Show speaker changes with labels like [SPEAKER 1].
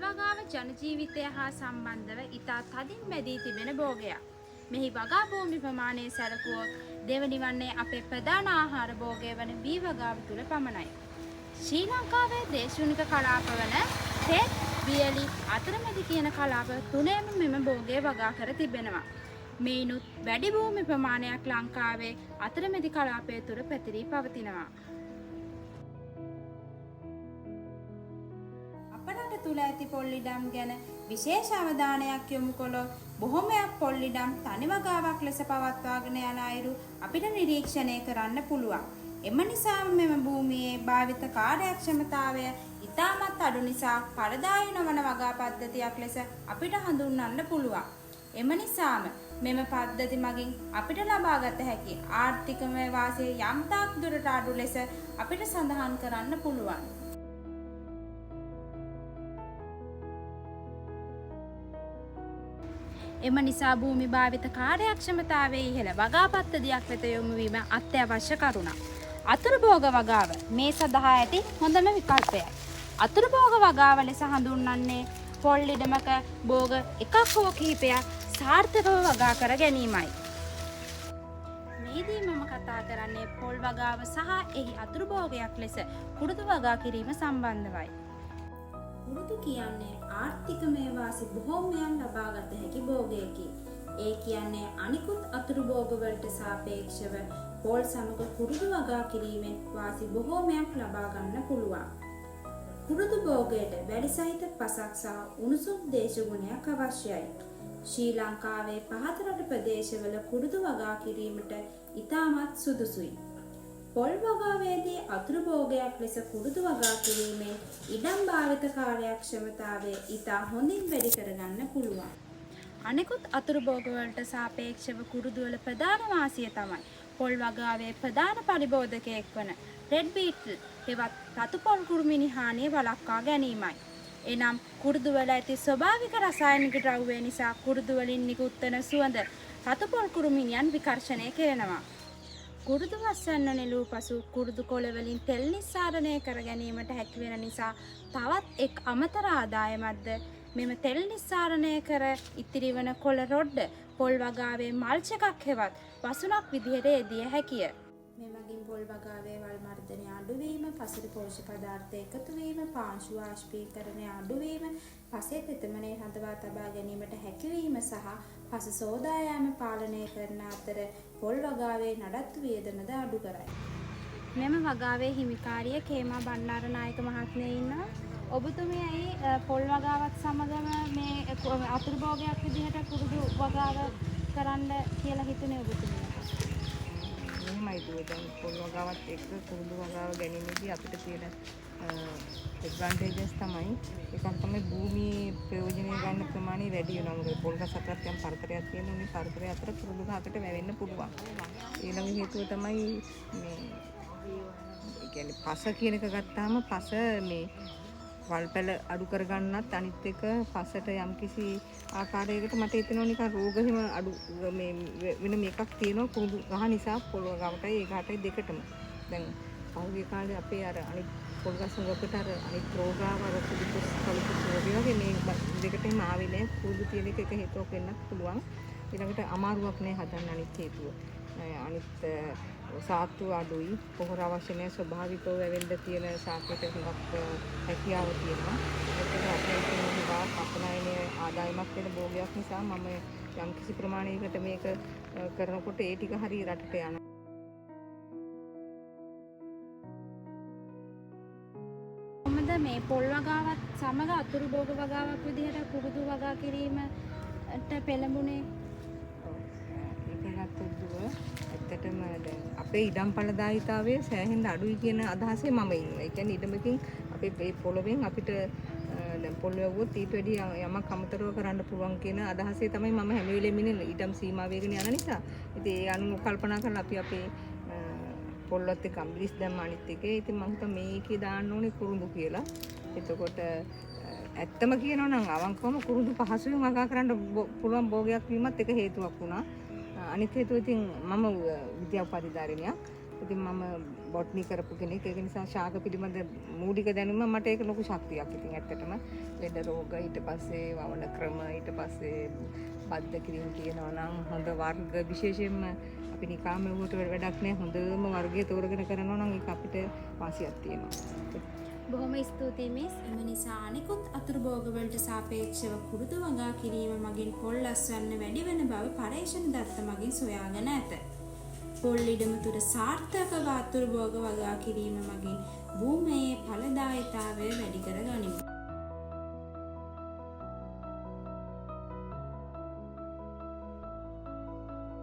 [SPEAKER 1] වගාව ජන ජීවිතය හා සම්බන්ධව ඉතා තදින් බැඳී තිබෙන භෝගයක්. මෙහි වගා භූමි ප්‍රමාණය සැලකුවොත් දෙවනි වන්නේ අපේ ප්‍රධාන ආහාර භෝගය වන වී වගාව තුළ පමණයි. ශ්‍රී ලංකාවේ දේශුනික කලාප වන තෙත්, වියලි, අතරමැදි කියන කලාප තුනේම මෙම භෝගය වගා කර තිබෙනවා. මේනුත් වැඩි භූමි ප්‍රමාණයක් ලංකාවේ අතරමැදි කලාපය තුළ පැතිරී පවතිනවා. අපරට තුළ ඇති පොල්ලිඩම් ගැන විශේෂ අවධානයක් යොමු කළොත් බොහොමයක් පොල්ලිඩම් තනි වගාවක් ලෙස පවත්වාගෙන යන අයුරු අපිට නිරීක්ෂණය කරන්න පුළුවන්. එම නිසා මෙම භූමියේ භාවිත කාර්යක්ෂමතාවය ඉතාමත් අඩු නිසා පරදායි නොවන වගා පද්ධතියක් ලෙස අපිට හඳුන්වන්න පුළුවන්. එම නිසාම මෙම පද්ධති මගින් අපිට ලබාගත හැකි ආර්ථිකමය වාසිය යම් තාක් දුරට අඩු ලෙස අපිට සඳහන් කරන්න පුළුවන්. එම නිසා භූමි භාවිත කාර්යක්ෂමතාවයේ ඉහළ වගා පද්ධතියක් වෙත යොමු වීම අත්‍යවශ්‍ය කරුණක්. අතුරු භෝග වගාව මේ සඳහා ඇති හොඳම විකල්පයයි. අතුරු භෝග වගාව ලෙස හඳුන්වන්නේ පොල්ලිඩමක භෝග එකක් හෝ කිහිපයක් සාර්ථකව වගා කර ගැනීමයි. මේදී මම කතා කරන්නේ පොල් වගාව සහ එහි අතුරු භෝගයක් ලෙස කුරුදු වගා කිරීම සම්බන්ධවයි. කුරුදු කියන්නේ ආර්ථිකමය වාසි බොහෝමයක් ලබාගත හැකි භෝගයකි. ඒ කියන්නේ අනිකුත් අතුරු භෝග වලට සාපේක්ෂව පොල් සමග කුරුදු වගා කිරීමෙන් වාසි බොහෝමයක් ලබා ගන්න පුළුවන්. කුරුදු භෝගයට වැඩි සහිත පසක් සහ උණුසුම් දේශගුණයක් අවශ්‍යයි. ශ්‍රී ලංකාවේ පහත රට ප්‍රදේශවල කුරුදු වගා කිරීමට ඉතාමත් සුදුසුයි. පොල් වගාවේදී අතුරු භෝගයක් ලෙස කුරුදු වගා කිරීමෙන් ඉඩම් භාවිත කාර්යක්ෂමතාවය ඉතා හොඳින් වැඩි කරගන්න පුළුවන්. අනෙකුත් අතුරු භෝග වලට සාපේක්ෂව කුරුදු වල ප්‍රධාන වාසිය තමයි පොල් වගාවේ ප්‍රධාන පරිබෝධකයක් වන රෙඩ් බීටල් හෙවත් රතු පොල් කුරුමිනි හානිය වළක්වා ගැනීමයි. එනම් කුරුදු වල ඇති ස්වභාවික රසායනික ද්‍රව්‍ය නිසා කුරුදු වලින් නිකුත් වන සුවඳ රතු පොල් කුරුමිනියන් විකර්ෂණය කරනවා. කුරුදු වස්සන්න නෙළූ පසු කුරුදු කොළ වලින් තෙල් නිස්සාරණය කර ගැනීමට හැකි වෙන නිසා තවත් එක් අමතර ආදායමක්ද මෙම තෙල් නිස්සාරණය කර ඉතිරි වන කොළ රොඩ්ඩ පොල් වගාවේ මල්ච් එකක් හෙවත් වසුනක් විදිහට යෙදිය හැකිය. මෙමගින් පොල් වගාවේ වල් මර්ධනය අඩුවීම, පසට පෝෂක පදාර්ථ එකතු වීම, පාංශු වාෂ්පීකරණය අඩුවීම, පසේ තෙතමනය රඳවා තබා ගැනීමට හැකිවීම සහ පස සෝදා යාම පාලනය කරන අතර පොල් වගාවේ නඩත්තු වියදමද අඩු කරයි. මෙම වගාවේ හිමිකාරිය කේමා බණ්ඩාරනායක මහත්මිය ඉන්නවා. ඔබතුමියයි පොල් වගාවත් සමගම මේ අතුරු භෝගයක් විදිහට කුරුදු වගාව කරන්න කියලා හිතුනේ ඔබතුමිය.
[SPEAKER 2] එහෙමයි දුව. දැන් පොල් වගාවත් එක්ක කුරුදු වගාව ගැනීමේදී අපිට තියෙන ඇඩ්වාන්ටේජස් තමයි එකක් තමයි භූමියේ ප්‍රයෝජනය ගන්න ප්‍රමාණය වැඩි වෙනවා. මොකද පොල් ගස් අතරත් යම් පරතරයක් තියෙන උනේ පරතරය අතර කුරුදු ගහකට වැවෙන්න පුළුවන්. ඊළඟ හේතුව තමයි මේ ඒ කියන්නේ පස කියන එක ගත්තාම පස මේ වල්පැල අඩු කරගන්නත් අනිත් එක පසට යම්කිසි ආකාරයකට මට හිතෙනවා නිකන් රෝග හිම අඩු මේ වෙන මේකක් තියෙනවා කුරුදු ගහ නිසා පොල් වගාවටයි ඒ ගහටයි දෙකටම. දැන් පහුගිය කාලේ අපේ අර අනිත් පොල් ගස් වලට අර අනිත් රෝගාව අර කුරුදු කලිපස් වගේ මේ දෙකටම ආවේ නෑ. කුරුදු තියෙන එක හේතුවක් වෙන්නත් පුළුවන්. ඊළඟට අමාරුවක් නෑ හදන්න අනිත් හේතුව. අනිත් සාත්තු අඩුයි, පොහොර අවශ්‍ය නැහැ, ස්වභාවිකව වැවෙන්න තියෙන සාත්තුට හුඟක් හැකියාව තියෙනවා. ඒකට අපේ තියෙනවා අපනයනේ ආදායමක් වෙන භෝගයක් නිසා මම යම් කිසි ප්‍රමාණයකට මේක කරනකොට ඒ ටික හරිය රටට යනවා.
[SPEAKER 1] කොහොමද මේ පොල් වගාවත් සමග අතුරු භෝග වගාවක් විදිහට කුරුදු වගා කිරීමට පෙළඹුණේ?
[SPEAKER 2] ඇත්තටම දැන් අපේ ඉඩම් ඵලදායීතාවය සෑහෙන අඩුයි කියන අදහසේ මම ඉන්නවා. ඒ කියන්නේ ඉඩමකින් අපේ මේ පොළොවෙන් අපිට දැන් පොළොව වුත් ඊට වැඩි යමක් අමතරව කරන්න පුළුවන් කියන අදහසේ තමයි මම හැම වෙලෙම ඉන්නේ. ඉඩම් සීමා වේගන යන නිසා. ඉතින් ඒ අනුව කල්පනා කරලා අපි අපේ පොළොත් එක්ක අම්බිලිස් දැම්ම අනිත් එකේ. ඉතින් මම හිතුවා මේකේ දාන්න ඕනේ කුරුඳු කියලා. එතකොට ඇත්තම කියනවා නම් අවංකවම කුරුඳු පහසුවෙන් වගා කරන්න පුළුවන් භෝගයක් වීමත් එක හේතුවක් වුණා. අනිත් හේතුව ඉතින් මම විද්‍යා උපාධිධාරිනියක්. ඉතින් මම බොට්නි කරපු කෙනෙක්. ඒක නිසා ශාක පිළිබඳ මූලික දැනුම මට ඒක ලොකු ශක්තියක්. ඉතින් ඇත්තටම ලෙඩ රෝග ඊට පස්සේ වවන ක්‍රම ඊට පස්සේ බද්ධ කිරීම කියනවා නම් හොඳ වර්ග විශේෂයෙන්ම අපි නිකාම වුවට වැඩක් නැහැ. හොඳම වර්ගය තෝරගෙන කරනවා නම් ඒක අපිට වාසියක් තියෙනවා.
[SPEAKER 1] බොහොම ස්තුතියි මිස්. එම නිසා අනිකුත් අතුරු භෝග වලට සාපේක්ෂව කුරුදු වගා කිරීම මගින් පොල් අස්වැන්න වැඩි වෙන බව පරීක්ෂණ දත්ත මගින් සොයාගෙන ඇත. පොල් ඉඩම තුර සාර්ථකව අතුරු භෝග වගා කිරීම මගින් භූමියේ ඵලදායීතාවය වැඩි කර ගනිමු.